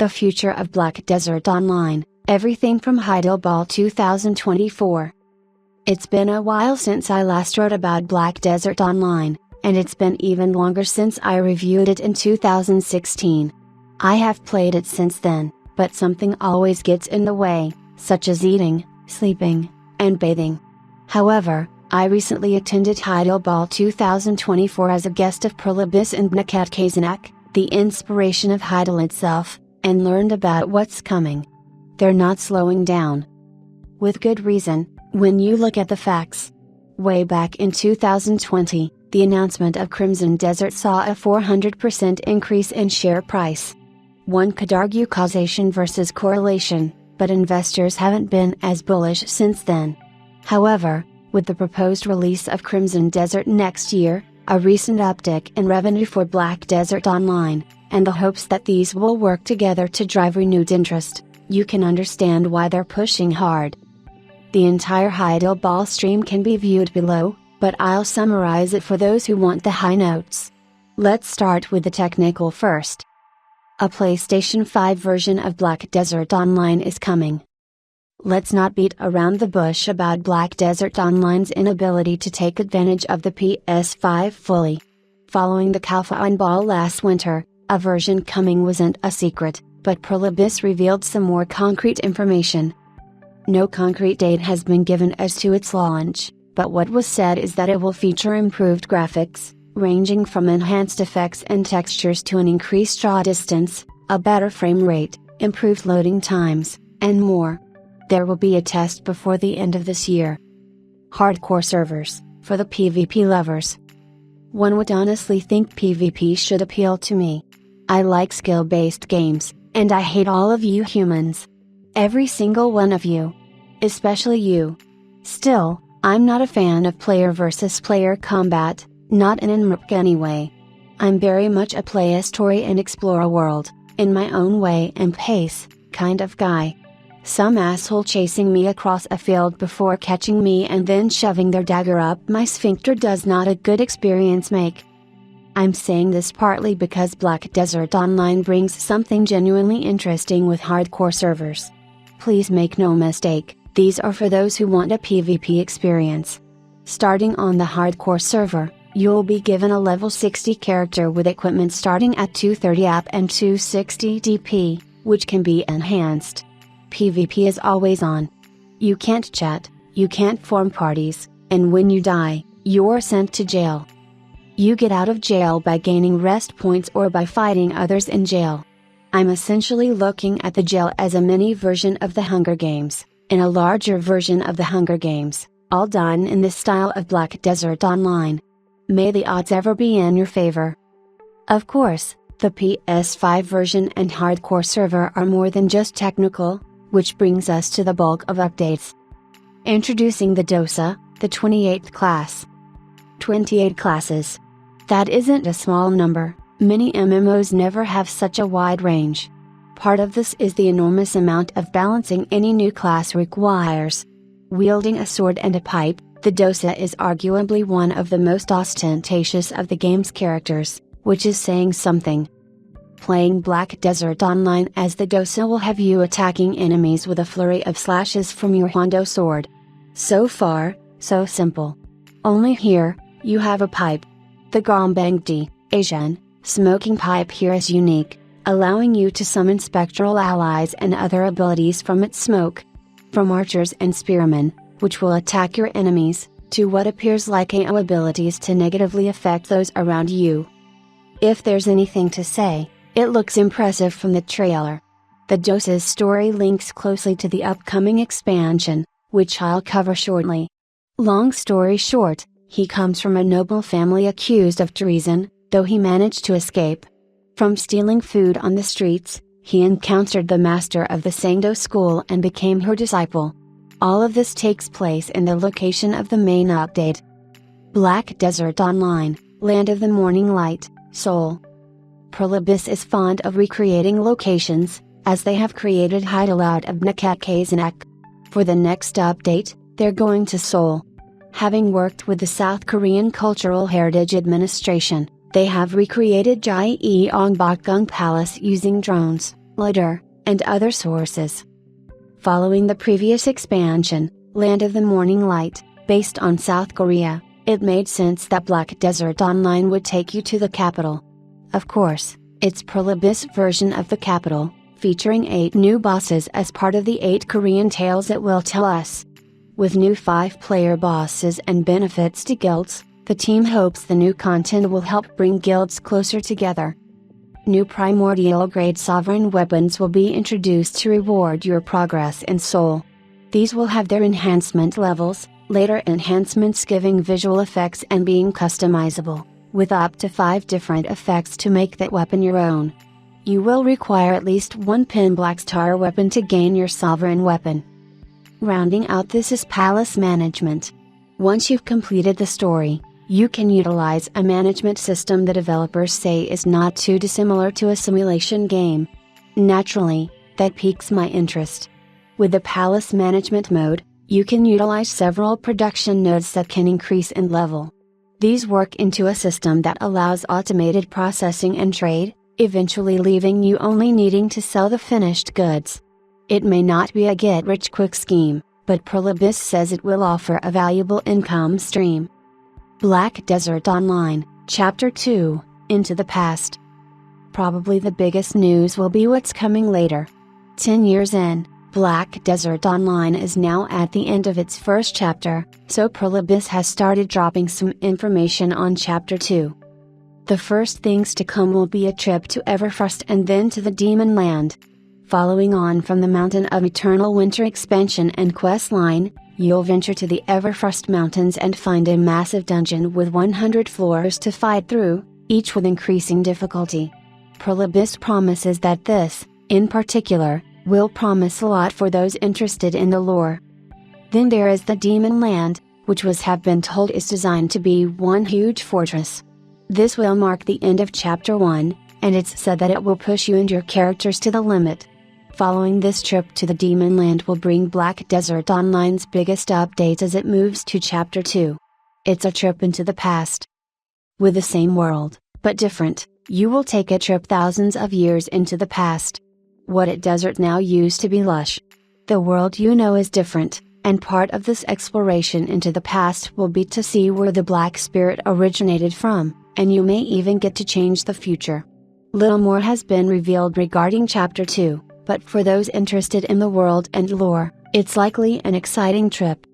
The future of Black Desert Online, everything from Heidel 2024. It's been a while since I last wrote about Black Desert Online, and it's been even longer since I reviewed it in 2016. I have played it since then, but something always gets in the way, such as eating, sleeping, and bathing. However, I recently attended Heidel 2024 as a guest of Prolibis and Nakat Kazanak, the inspiration of Heidel itself, and learned about what's coming. They're not slowing down. With good reason, when you look at the facts. Way back in 2020, the announcement of Crimson Desert saw a 400% increase in share price. One could argue causation versus correlation, but investors haven't been as bullish since then. However, with the proposed release of Crimson Desert next year, a recent uptick in revenue for Black Desert Online, and the hopes that these will work together to drive renewed interest, you can understand why they're pushing hard. The entire Heidel Ball stream can be viewed below, but I'll summarize it for those who want the high notes. Let's start with the technical first. A PlayStation 5 version of Black Desert Online is coming. Let's not beat around the bush about Black Desert Online's inability to take advantage of the PS5 fully. Following the alpha on Ball last winter, a version coming wasn't a secret, but Prolibis revealed some more concrete information. No concrete date has been given as to its launch, but what was said is that it will feature improved graphics, ranging from enhanced effects and textures to an increased draw distance, a better frame rate, improved loading times, and more. There will be a test before the end of this year. Hardcore servers, for the PvP lovers. One would honestly think PvP should appeal to me. I like skill-based games, and I hate all of you humans. Every single one of you. Especially you. Still, I'm not a fan of player versus player combat, not in MRPG anyway. I'm very much a play a story and explore a world, in my own way and pace, kind of guy. Some asshole chasing me across a field before catching me and then shoving their dagger up my sphincter does not a good experience make. I'm saying this partly because Black Desert Online brings something genuinely interesting with hardcore servers. Please make no mistake, these are for those who want a PvP experience. Starting on the hardcore server, you'll be given a level 60 character with equipment starting at 230 AP and 260 DP, which can be enhanced. PvP is always on. You can't chat, you can't form parties, and when you die, you're sent to jail. You get out of jail by gaining rest points or by fighting others in jail. I'm essentially looking at the jail as a mini version of the Hunger Games, and a larger version of the Hunger Games, all done in the style of Black Desert Online. May the odds ever be in your favor. Of course, the PS5 version and hardcore server are more than just technical, which brings us to the bulk of updates. Introducing the DOSA, the 28th class. 28 classes. That isn't a small number. Many MMOs never have such a wide range. Part of this is the enormous amount of balancing any new class requires. Wielding a sword and a pipe, the Dosa is arguably one of the most ostentatious of the game's characters, which is saying something. Playing Black Desert Online as the Dosa will have you attacking enemies with a flurry of slashes from your Hondo sword. So far, so simple. Only here, you have a pipe. The Gombangdi, Asian, smoking pipe here is unique, allowing you to summon spectral allies and other abilities from its smoke. From archers and spearmen, which will attack your enemies, to what appears like AO abilities to negatively affect those around you. If there's anything to say, it looks impressive from the trailer. The Dosa's story links closely to the upcoming expansion, which I'll cover shortly. Long story short, he comes from a noble family accused of treason, though he managed to escape. From stealing food on the streets, he encountered the master of the Sangdo school and became her disciple. All of this takes place in the location of the main update. Black Desert Online, Land of the Morning Light, Seoul. Prolibis is fond of recreating locations, as they have created Heidel out of Nakat Kazanak. For the next update, they're going to Seoul. Having worked with the South Korean Cultural Heritage Administration, they have recreated Gyeongbokgung Palace using drones. Lighter, and other sources. Following the previous expansion, Land of the Morning Light, based on South Korea, it made sense that Black Desert Online would take you to the capital. Of course, it's Pearl Abyss version of the capital, featuring 8 new bosses as part of the 8 Korean tales it will tell us. With new 5-player bosses and benefits to guilds, the team hopes the new content will help bring guilds closer together. New primordial grade sovereign weapons will be introduced to reward your progress in Soul. These will have their enhancement levels, later enhancements giving visual effects and being customizable, with up to 5 different effects to make that weapon your own. You will require at least 1 pin black star weapon to gain your sovereign weapon. Rounding out this is Palace Management. Once you've completed the story, you can utilize a management system the developers say is not too dissimilar to a simulation game. Naturally, that piques my interest. With the Palace Management mode, you can utilize several production nodes that can increase in level. These work into a system that allows automated processing and trade, eventually leaving you only needing to sell the finished goods. It may not be a get-rich-quick scheme, but Pearl Abyss says it will offer a valuable income stream. Black Desert Online, Chapter 2, Into the Past. Probably the biggest news will be what's coming later. 10 years in, Black Desert Online is now at the end of its first chapter, so Pearl Abyss has started dropping some information on Chapter 2. The first things to come will be a trip to Everfrost and then to the Demon Land. Following on from the Mountain of Eternal Winter expansion and quest line, you'll venture to the Everfrost Mountains and find a massive dungeon with 100 floors to fight through, each with increasing difficulty. Pearl Abyss promises that this, in particular, will promise a lot for those interested in the lore. Then there is the Demon Land, which have been told is designed to be one huge fortress. This will mark the end of Chapter 1, and it's said that it will push you and your characters to the limit. Following this trip to the Demon Land will bring Black Desert Online's biggest update as it moves to Chapter 2. It's a trip into the past. With the same world, but different, you will take a trip thousands of years into the past. What desert now used to be lush. The world you know is different, and part of this exploration into the past will be to see where the Black Spirit originated from, and you may even get to change the future. Little more has been revealed regarding Chapter 2. But for those interested in the world and lore, it's likely an exciting trip.